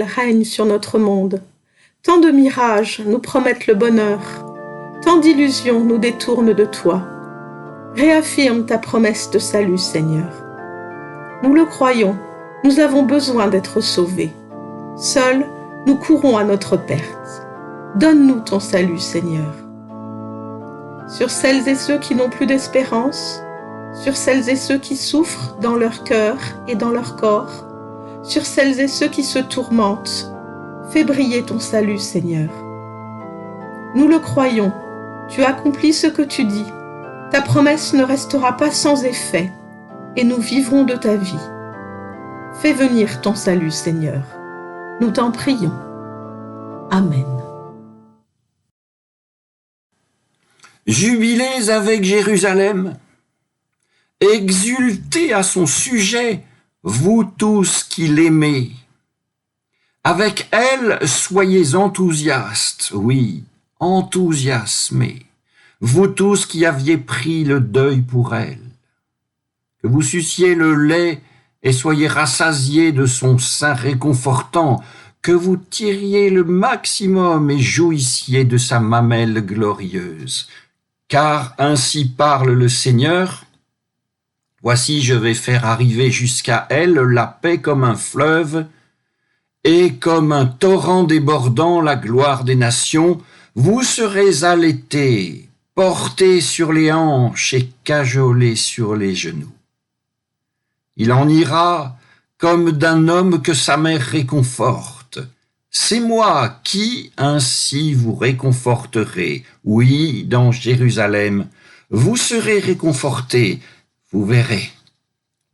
règne sur notre monde. Tant de mirages nous promettent le bonheur, tant d'illusions nous détournent de toi. Réaffirme ta promesse de salut, Seigneur. Nous le croyons, nous avons besoin d'être sauvés. Seuls, nous courons à notre perte. Donne-nous ton salut, Seigneur. Sur celles et ceux qui n'ont plus d'espérance, sur celles et ceux qui souffrent dans leur cœur et dans leur corps, sur celles et ceux qui se tourmentent, fais briller ton salut, Seigneur. Nous le croyons, tu accomplis ce que tu dis. Ta promesse ne restera pas sans effet, et nous vivrons de ta vie. Fais venir ton salut, Seigneur. Nous t'en prions. Amen. Jubilez avec Jérusalem, exultez à son sujet, vous tous qui l'aimez. Avec elle, soyez enthousiastes, oui, enthousiasmés, vous tous qui aviez pris le deuil pour elle. Que vous suciez le lait et soyez rassasiés de son sein réconfortant, que vous tiriez le maximum et jouissiez de sa mamelle glorieuse. Car ainsi parle le Seigneur, voici je vais faire arriver jusqu'à elle la paix comme un fleuve, et comme un torrent débordant la gloire des nations, vous serez allaités, portés sur les hanches et cajolés sur les genoux. Il en ira comme d'un homme que sa mère réconforte. C'est moi qui ainsi vous réconforterai. Oui, dans Jérusalem, vous serez réconfortés, vous verrez.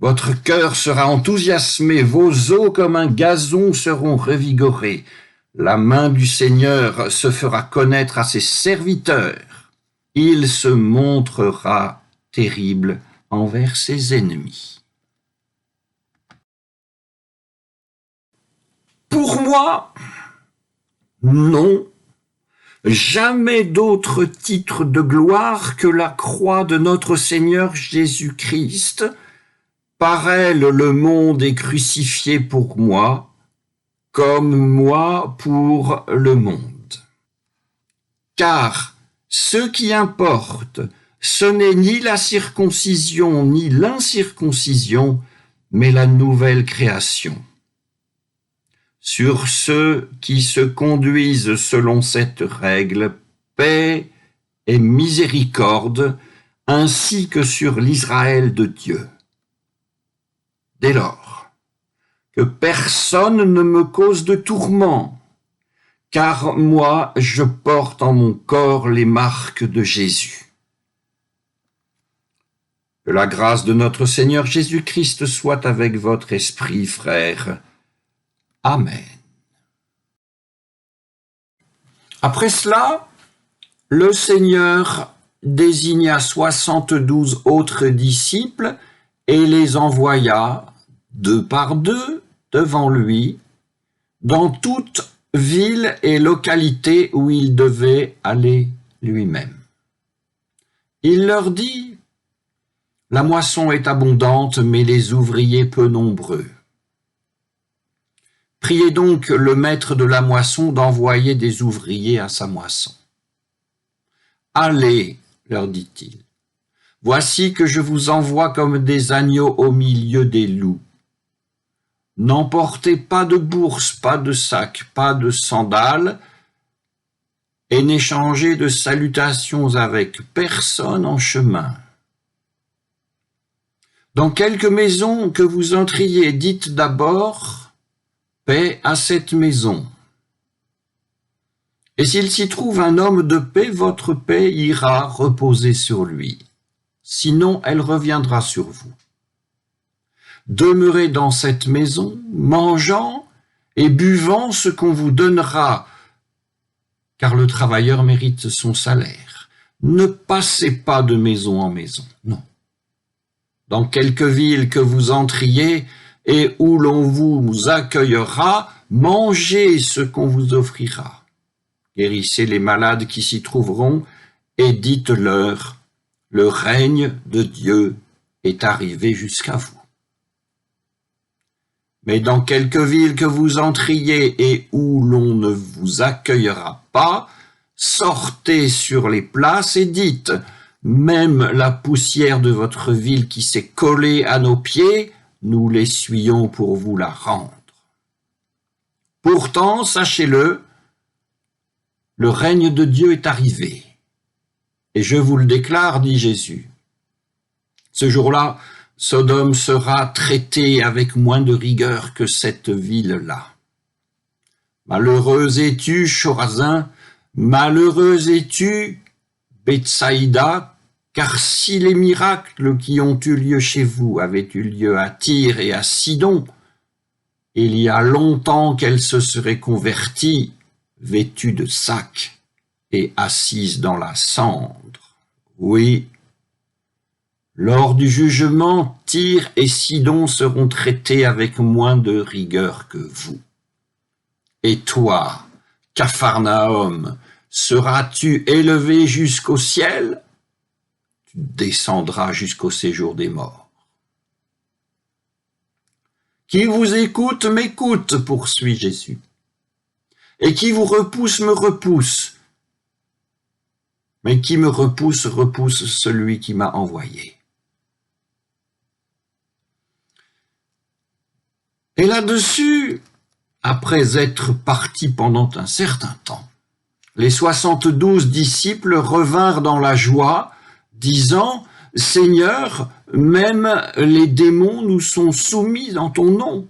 Votre cœur sera enthousiasmé, vos os comme un gazon seront revigorés. La main du Seigneur se fera connaître à ses serviteurs. Il se montrera terrible envers ses ennemis. Pour moi, non, jamais d'autre titre de gloire que la croix de notre Seigneur Jésus-Christ. Par elle, le monde est crucifié pour moi, comme moi pour le monde. Car ce qui importe, ce n'est ni la circoncision ni l'incirconcision, mais la nouvelle création. Sur ceux qui se conduisent selon cette règle, paix et miséricorde, ainsi que sur l'Israël de Dieu. Dès lors, que personne ne me cause de tourment, car moi je porte en mon corps les marques de Jésus. Que la grâce de notre Seigneur Jésus-Christ soit avec votre esprit, frères. Amen. Après cela, le Seigneur désigna 72 autres disciples et les envoya, 2 par 2, devant lui, dans toute ville et localité où il devait aller lui-même. Il leur dit, « La moisson est abondante, mais les ouvriers peu nombreux. Priez donc le maître de la moisson d'envoyer des ouvriers à sa moisson. Allez, leur dit-il, voici que je vous envoie comme des agneaux au milieu des loups. N'emportez pas de bourse, pas de sac, pas de sandales, et n'échangez de salutations avec personne en chemin. Dans quelque maison que vous entriez, dites d'abord « Paix à cette maison ». Et s'il s'y trouve un homme de paix, votre paix ira reposer sur lui. Sinon, elle reviendra sur vous. Demeurez dans cette maison, mangeant et buvant ce qu'on vous donnera, car le travailleur mérite son salaire. Ne passez pas de maison en maison, non. Dans quelque ville que vous entriez et où l'on vous accueillera, mangez ce qu'on vous offrira. Guérissez les malades qui s'y trouveront et dites-leur, le règne de Dieu est arrivé jusqu'à vous. Mais dans quelque ville que vous entriez et où l'on ne vous accueillera pas, sortez sur les places et dites, même la poussière de votre ville qui s'est collée à nos pieds, nous l'essuyons pour vous la rendre. Pourtant, sachez-le, le règne de Dieu est arrivé. Et je vous le déclare, dit Jésus. Ce jour-là, Sodome sera traitée avec moins de rigueur que cette ville-là. Malheureux es-tu, Chorazin, malheureux es-tu, Bethsaïda, car si les miracles qui ont eu lieu chez vous avaient eu lieu à Tyr et à Sidon, il y a longtemps qu'elles se seraient converties, vêtues de sacs et assises dans la cendre. Oui, lors du jugement, Tyr et Sidon seront traités avec moins de rigueur que vous. Et toi, Capharnaüm, seras-tu élevé jusqu'au ciel? Tu descendras jusqu'au séjour des morts. Qui vous écoute, m'écoute, poursuit Jésus. Et qui vous repousse, me repousse. Mais qui me repousse, repousse celui qui m'a envoyé. Et là-dessus, après être partis pendant un certain temps, les 72 disciples revinrent dans la joie, disant, « Seigneur, même les démons nous sont soumis en ton nom. »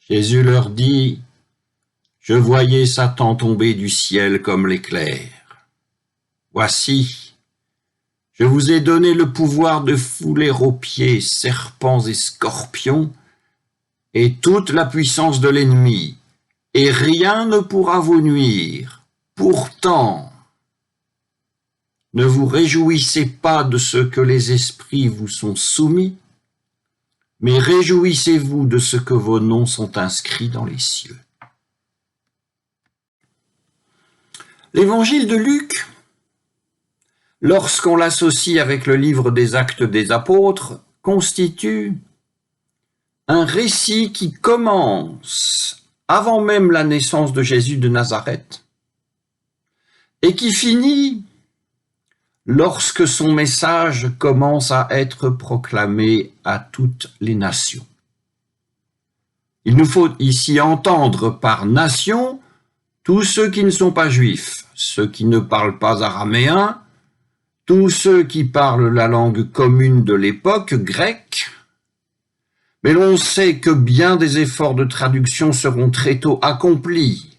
Jésus leur dit, « Je voyais Satan tomber du ciel comme l'éclair. Voici, je vous ai donné le pouvoir de fouler aux pieds serpents et scorpions et toute la puissance de l'ennemi, et rien ne pourra vous nuire. Pourtant, ne vous réjouissez pas de ce que les esprits vous sont soumis, mais réjouissez-vous de ce que vos noms sont inscrits dans les cieux. » L'évangile de Luc, lorsqu'on l'associe avec le livre des Actes des Apôtres, constitue un récit qui commence avant même la naissance de Jésus de Nazareth et qui finit lorsque son message commence à être proclamé à toutes les nations. Il nous faut ici entendre par nation tous ceux qui ne sont pas juifs, ceux qui ne parlent pas araméen, tous ceux qui parlent la langue commune de l'époque, grecque. Mais l'on sait que bien des efforts de traduction seront très tôt accomplis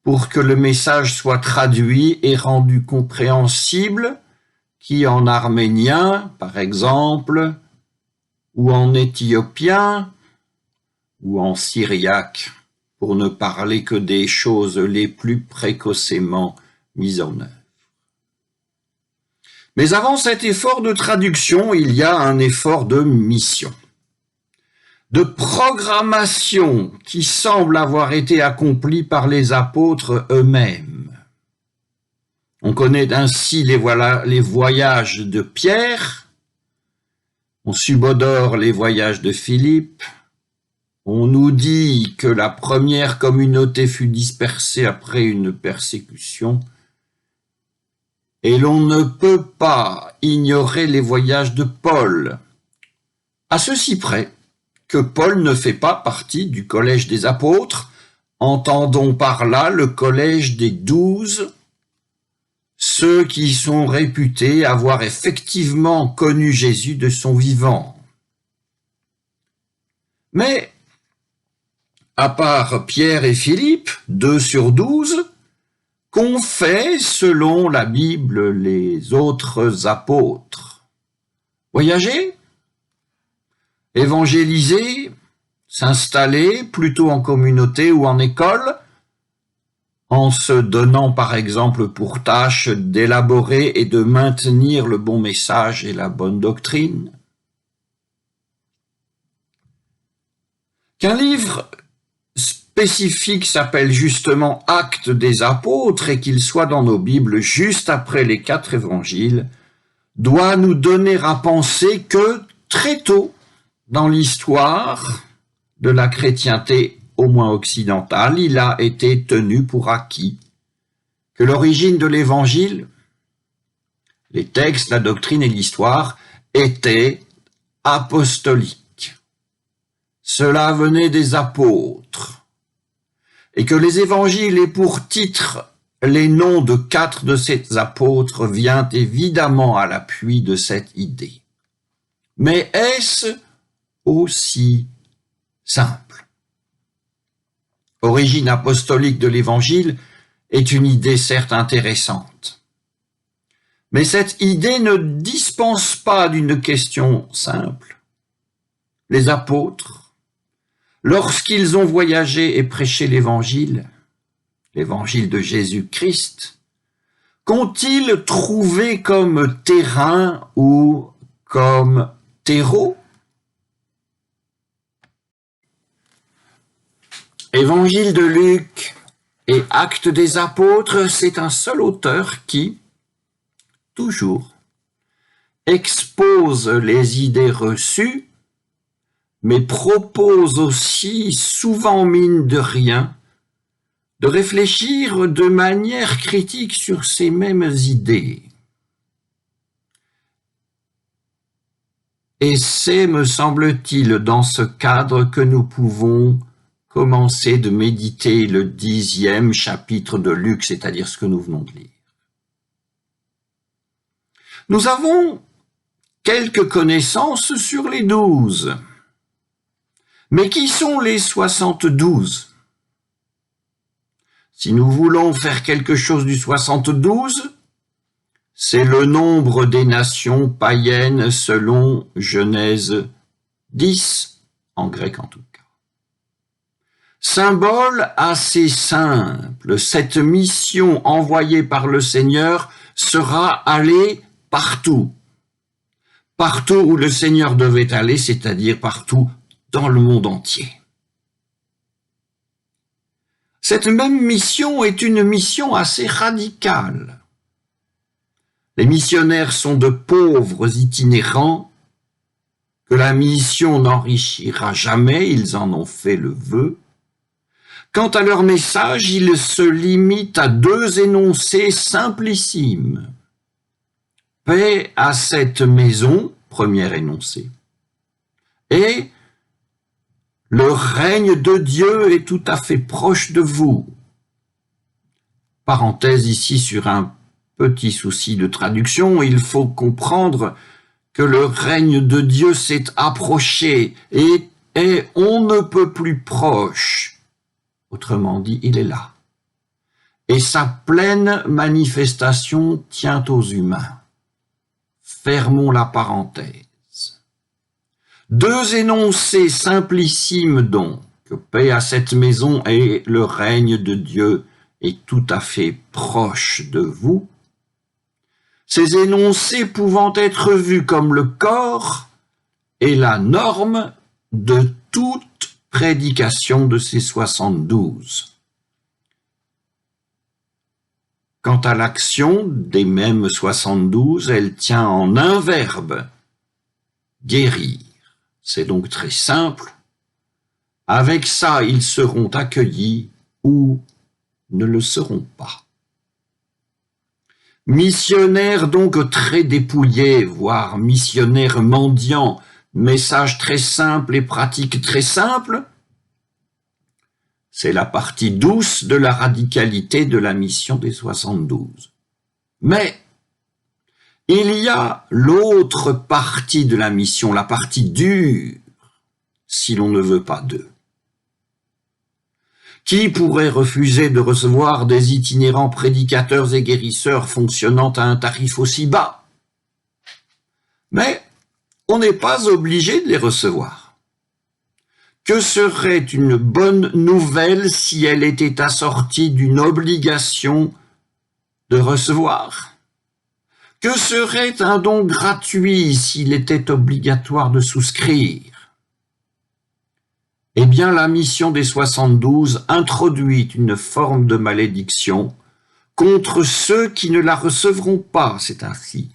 pour que le message soit traduit et rendu compréhensible, qui en arménien, par exemple, ou en éthiopien, ou en syriaque, pour ne parler que des choses les plus précocement mises en œuvre. Mais avant cet effort de traduction, il y a un effort de mission, de programmation qui semble avoir été accompli par les apôtres eux-mêmes. On connaît ainsi les voyages de Pierre, on subodore les voyages de Philippe, on nous dit que la première communauté fut dispersée après une persécution, et l'on ne peut pas ignorer les voyages de Paul, à ceci près que Paul ne fait pas partie du collège des apôtres, entendons par là le collège des 12, ceux qui sont réputés avoir effectivement connu Jésus de son vivant. Mais, à part Pierre et Philippe, 2 sur 12, qu'ont fait, selon la Bible, les autres apôtres? Voyager? Évangéliser? S'installer, plutôt en communauté ou en école, en se donnant par exemple pour tâche d'élaborer et de maintenir le bon message et la bonne doctrine? Qu'un livre spécifique s'appelle justement Actes des apôtres et qu'il soit dans nos Bibles juste après les 4 évangiles, doit nous donner à penser que très tôt, dans l'histoire de la chrétienté, au moins occidentale, il a été tenu pour acquis que l'origine de l'Évangile, les textes, la doctrine et l'histoire, étaient apostoliques. Cela venait des apôtres, et que les évangiles aient pour titre les noms de 4 de ces apôtres vient évidemment à l'appui de cette idée. Mais est-ce aussi simple? Origine apostolique de l'Évangile est une idée certes intéressante. Mais cette idée ne dispense pas d'une question simple. Les apôtres, lorsqu'ils ont voyagé et prêché l'Évangile de Jésus-Christ, qu'ont-ils trouvé comme terrain ou comme terreau? Évangile de Luc et Actes des Apôtres, c'est un seul auteur qui, toujours, expose les idées reçues, mais propose aussi, souvent mine de rien, de réfléchir de manière critique sur ces mêmes idées. Et c'est, me semble-t-il, dans ce cadre que nous pouvons commencer de méditer le 10e chapitre de Luc, c'est-à-dire ce que nous venons de lire. Nous avons quelques connaissances sur les 12. Mais qui sont les 72? Si nous voulons faire quelque chose du 72, c'est le nombre des nations païennes selon Genèse 10, en grec en tout cas. Symbole assez simple, cette mission envoyée par le Seigneur sera aller partout. Partout où le Seigneur devait aller, c'est-à-dire partout dans le monde entier. Cette même mission est une mission assez radicale. Les missionnaires sont de pauvres itinérants que la mission n'enrichira jamais, ils en ont fait le vœu. Quant à leur message, il se limite à 2 énoncés simplissimes. Paix à cette maison, premier énoncé, et le règne de Dieu est tout à fait proche de vous. Parenthèse ici sur un petit souci de traduction, il faut comprendre que le règne de Dieu s'est approché et on ne peut plus proche. Autrement dit, il est là. Et sa pleine manifestation tient aux humains. Fermons la parenthèse. 2 énoncés simplissimes donc, paix à cette maison et le règne de Dieu est tout à fait proche de vous. Ces énoncés pouvant être vus comme le corps et la norme de toute prédication de ces 72. Quant à l'action des mêmes 72, elle tient en un verbe, guérir. C'est donc très simple. Avec ça, ils seront accueillis ou ne le seront pas. Missionnaires donc très dépouillés, voire missionnaires mendiants, message très simple et pratique très simple, c'est la partie douce de la radicalité de la mission des 72. Mais il y a l'autre partie de la mission, la partie dure, si l'on ne veut pas d'eux. Qui pourrait refuser de recevoir des itinérants prédicateurs et guérisseurs fonctionnant à un tarif aussi bas? Mais on n'est pas obligé de les recevoir. Que serait une bonne nouvelle si elle était assortie d'une obligation de recevoir? Que serait un don gratuit s'il était obligatoire de souscrire? Eh bien, la mission des 72 introduit une forme de malédiction contre ceux qui ne la recevront pas, c'est ainsi.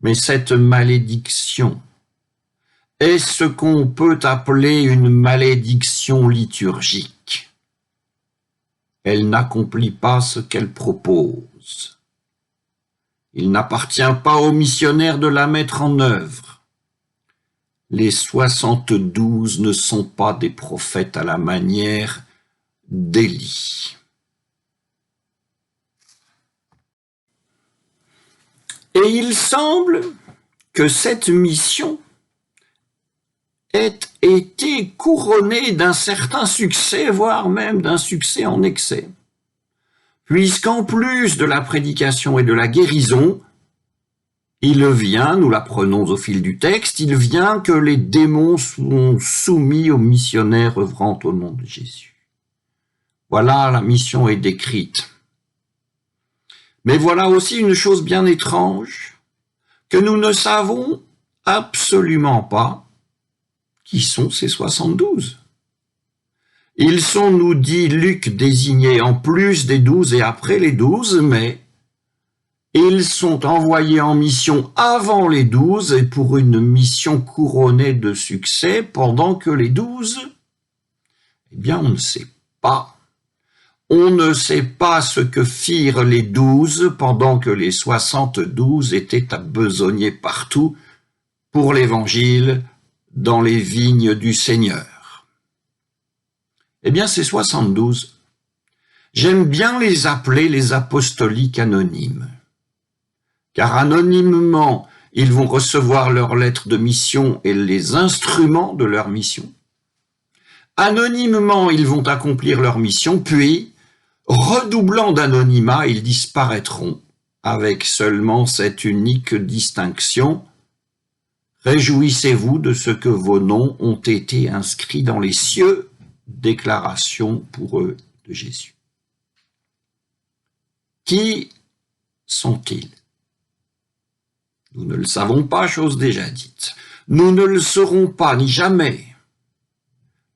Mais cette malédiction est ce qu'on peut appeler une malédiction liturgique. Elle n'accomplit pas ce qu'elle propose. Il n'appartient pas aux missionnaires de la mettre en œuvre. Les 72 ne sont pas des prophètes à la manière d'Élie. Et il semble que cette mission ait été couronnée d'un certain succès, voire même d'un succès en excès. Puisqu'en plus de la prédication et de la guérison, il vient, nous l'apprenons au fil du texte, il vient que les démons sont soumis aux missionnaires œuvrant au nom de Jésus. Voilà, la mission est décrite. Mais voilà aussi une chose bien étrange, que nous ne savons absolument pas qui sont ces 72. Ils sont, nous dit Luc, désignés en plus des 12 et après les 12, mais ils sont envoyés en mission avant les 12 et pour une mission couronnée de succès, pendant que les 12, eh bien on ne sait pas. On ne sait pas ce que firent les 12 pendant que les 72 étaient à besogner partout pour l'Évangile dans les vignes du Seigneur. Eh bien, ces 72, j'aime bien les appeler les apostoliques anonymes, car anonymement, ils vont recevoir leurs lettres de mission et les instruments de leur mission. Anonymement, ils vont accomplir leur mission, puis, redoublant d'anonymat, ils disparaîtront, avec seulement cette unique distinction: réjouissez-vous de ce que vos noms ont été inscrits dans les cieux, déclaration pour eux de Jésus. Qui sont-ils? Nous ne le savons pas, chose déjà dite. Nous ne le saurons pas, ni jamais.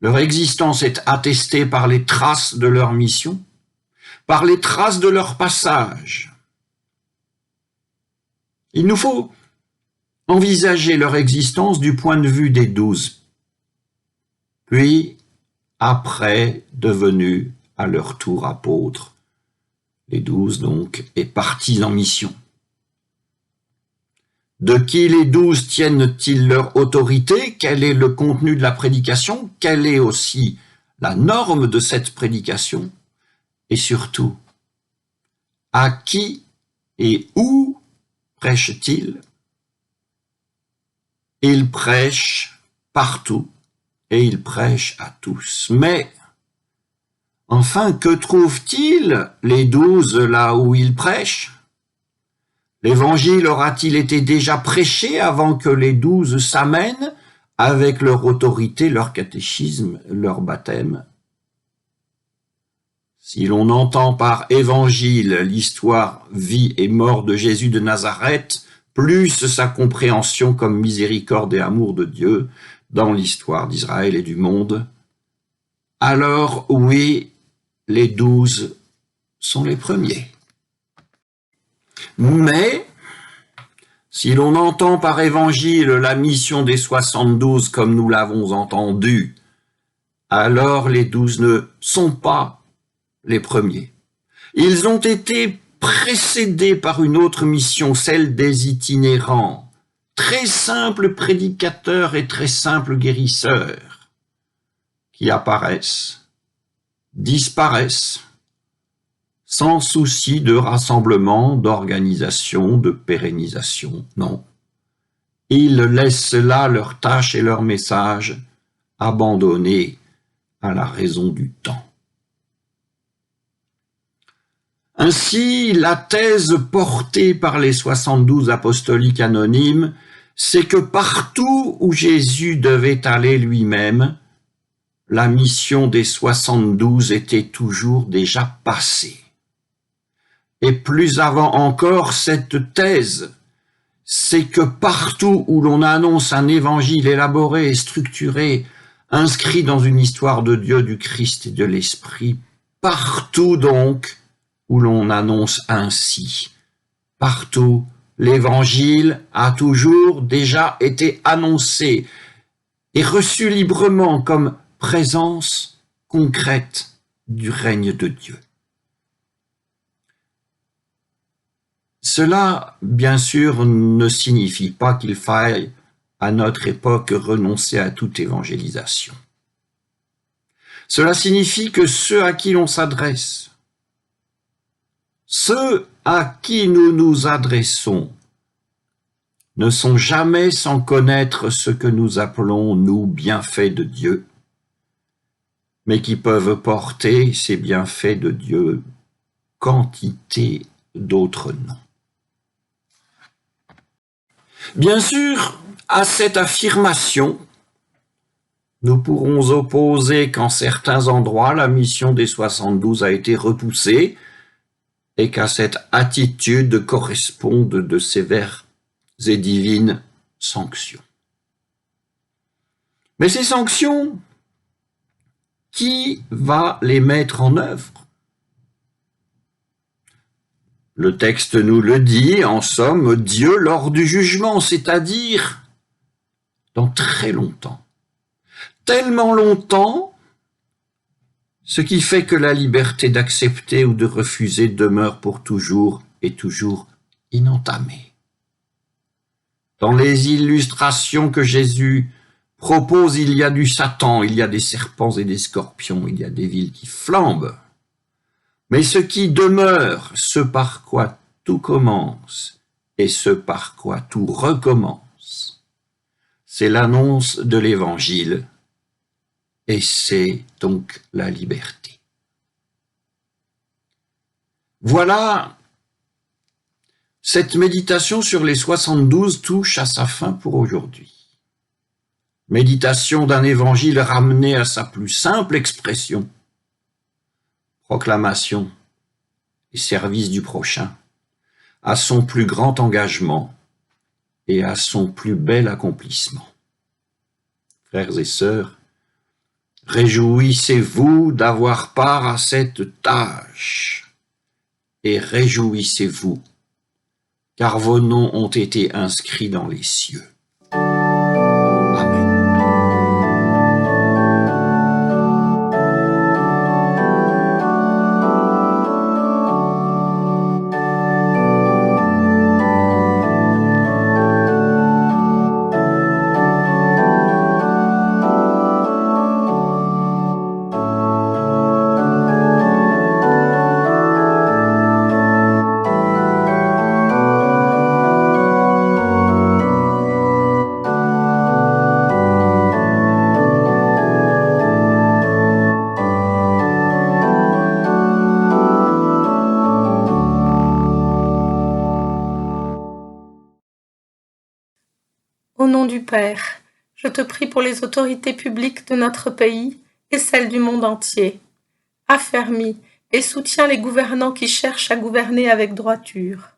Leur existence est attestée par les traces de leur mission, par les traces de leur passage. Il nous faut envisager leur existence du point de vue des 12, puis après devenus à leur tour apôtres, les 12 donc, et partis en mission. De qui les 12 tiennent-ils leur autorité? Quel est le contenu de la prédication? Quelle est aussi la norme de cette prédication? Et surtout, à qui et où prêchent-ils? Ils prêchent partout et ils prêchent à tous. Mais, enfin, que trouvent-ils, les 12, là où ils prêchent? L'Évangile aura-t-il été déjà prêché avant que les 12 s'amènent avec leur autorité, leur catéchisme, leur baptême? Si l'on entend par évangile l'histoire, vie et mort de Jésus de Nazareth, plus sa compréhension comme miséricorde et amour de Dieu dans l'histoire d'Israël et du monde, alors oui, les 12 sont les premiers. Mais, si l'on entend par évangile la mission des 72 comme nous l'avons entendu, alors les 12 ne sont pas les premiers. Ils ont été précédés par une autre mission, celle des itinérants, très simples prédicateurs et très simples guérisseurs, qui apparaissent, disparaissent, sans souci de rassemblement, d'organisation, de pérennisation, non. Ils laissent là leurs tâches et leurs messages, abandonnés à la raison du temps. Ainsi, la thèse portée par les 72 apostoliques anonymes, c'est que partout où Jésus devait aller lui-même, la mission des 72 était toujours déjà passée. Et plus avant encore, cette thèse, c'est que partout où l'on annonce un évangile élaboré et structuré, inscrit dans une histoire de Dieu, du Christ et de l'Esprit, partout donc où l'on annonce ainsi, partout l'évangile a toujours déjà été annoncé. et reçu librement comme présence concrète du règne de Dieu. Cela, bien sûr, ne signifie pas qu'il faille à notre époque renoncer à toute évangélisation. Cela signifie que ceux à qui l'on s'adresse, ceux à qui nous nous adressons, ne sont jamais sans connaître ce que nous appelons, nous, bienfaits de Dieu, mais qui peuvent porter ces bienfaits de Dieu quantité d'autres noms. Bien sûr, à cette affirmation, nous pourrons opposer qu'en certains endroits, la mission des 72 a été repoussée et qu'à cette attitude correspondent de sévères et divines sanctions. Mais ces sanctions, qui va les mettre en œuvre? Le texte nous le dit, en somme, Dieu lors du jugement, c'est-à-dire dans très longtemps. Tellement longtemps, ce qui fait que la liberté d'accepter ou de refuser demeure pour toujours et toujours inentamée. Dans les illustrations que Jésus propose, il y a du Satan, il y a des serpents et des scorpions, il y a des villes qui flambent. Mais ce qui demeure, ce par quoi tout commence et ce par quoi tout recommence, c'est l'annonce de l'Évangile et c'est donc la liberté. Voilà, cette méditation sur les 72 touche à sa fin pour aujourd'hui. Méditation d'un évangile ramené à sa plus simple expression, proclamation et service du prochain, à son plus grand engagement et à son plus bel accomplissement. Frères et sœurs, réjouissez-vous d'avoir part à cette tâche et réjouissez-vous, car vos noms ont été inscrits dans les cieux. Amen. Au nom du Père, je te prie pour les autorités publiques de notre pays et celles du monde entier. Affermis et soutiens les gouvernants qui cherchent à gouverner avec droiture.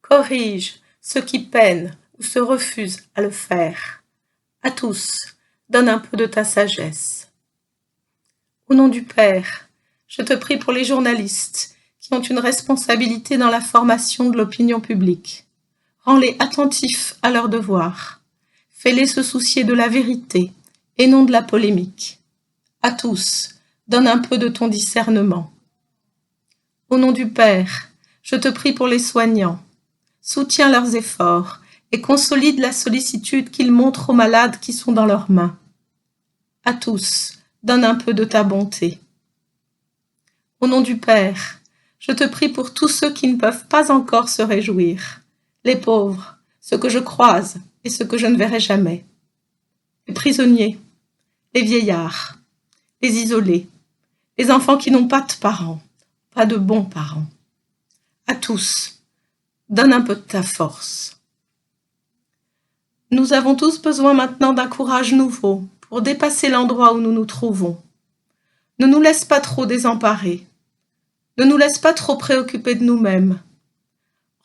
Corrige ceux qui peinent ou se refusent à le faire. À tous, donne un peu de ta sagesse. Au nom du Père, je te prie pour les journalistes qui ont une responsabilité dans la formation de l'opinion publique. Rends-les attentifs à leurs devoirs. Fais-les se soucier de la vérité et non de la polémique. À tous, donne un peu de ton discernement. Au nom du Père, je te prie pour les soignants. Soutiens leurs efforts et consolide la sollicitude qu'ils montrent aux malades qui sont dans leurs mains. À tous, donne un peu de ta bonté. Au nom du Père, je te prie pour tous ceux qui ne peuvent pas encore se réjouir, les pauvres, ceux que je croise et ceux que je ne verrai jamais, les prisonniers, les vieillards, les isolés, les enfants qui n'ont pas de parents, pas de bons parents. À tous, donne un peu de ta force. Nous avons tous besoin maintenant d'un courage nouveau pour dépasser l'endroit où nous nous trouvons. Ne nous laisse pas trop désemparés. Ne nous laisse pas trop préoccupés de nous-mêmes.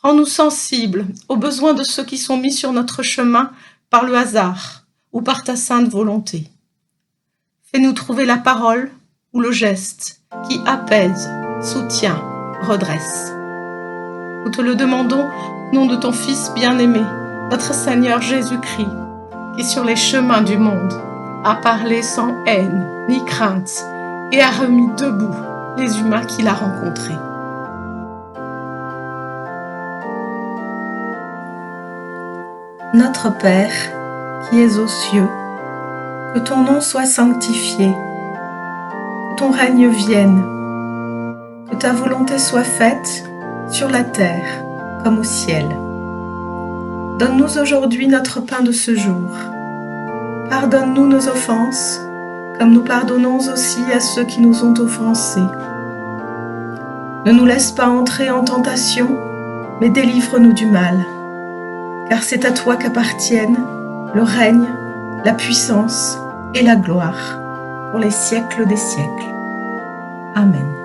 Rends-nous sensibles aux besoins de ceux qui sont mis sur notre chemin par le hasard ou par ta sainte volonté. Fais-nous trouver la parole ou le geste qui apaise, soutient, redresse. Nous te le demandons au nom de ton Fils bien-aimé, notre Seigneur Jésus-Christ, qui sur les chemins du monde a parlé sans haine ni crainte et a remis debout les humains qu'il a rencontrés. Notre Père, qui es aux cieux, que ton nom soit sanctifié, que ton règne vienne, que ta volonté soit faite sur la terre comme au ciel. Donne-nous aujourd'hui notre pain de ce jour. Pardonne-nous nos offenses, comme nous pardonnons aussi à ceux qui nous ont offensés. Ne nous laisse pas entrer en tentation, mais délivre-nous du mal. Car c'est à toi qu'appartiennent le règne, la puissance et la gloire pour les siècles des siècles. Amen.